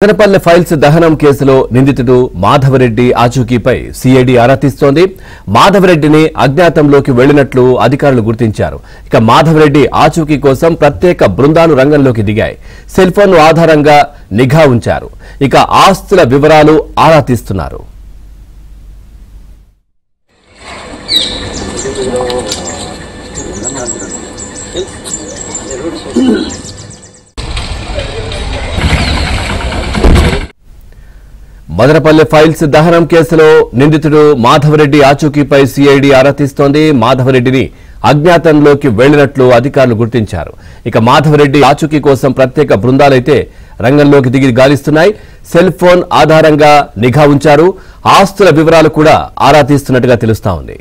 Madanapalle files దహనం కేసులో నిందితుడు మాధవరెడ్డి ఆచూకీపై సిఐడి ఆరా తీస్తోంది. మాధవరెడ్డిని అజ్ఞాతంలోకి వెళ్లినట్లు అధికారులు గుర్తించారు. ఇక మాధవరెడ్డి ఆచూకీ కోసం ప్రత్యేక బృందాలు రంగంలోకి దిగాయి. సెల్ ఫోన్ ఆధారంగా నిఘా ఉంచారు. ఇక ఆస్తుల వివరాలు ఆరా తీస్తున్నారు. మదనపల్లె ఫైల్స్ దహనం కేసులో నిందితుడు మాధవరెడ్డి ఆచూకీపై సిఐడి ఆరా తీస్తోంది. మాధవరెడ్డిని అజ్ఞాతంలోకి వెళ్లినట్లు అధికారులు గుర్తించారు. ఇక మాధవరెడ్డి ఆచూకీ కోసం ప్రత్యేక బృందాలైతే రంగంలోకి దిగి గాలిస్తున్నాయి. సెల్ ఫోన్ ఆధారంగా నిఘా ఉంచారు. ఆస్తుల వివరాలు కూడా ఆరా తీస్తున్నట్టుగా తెలుస్తా ఉంది.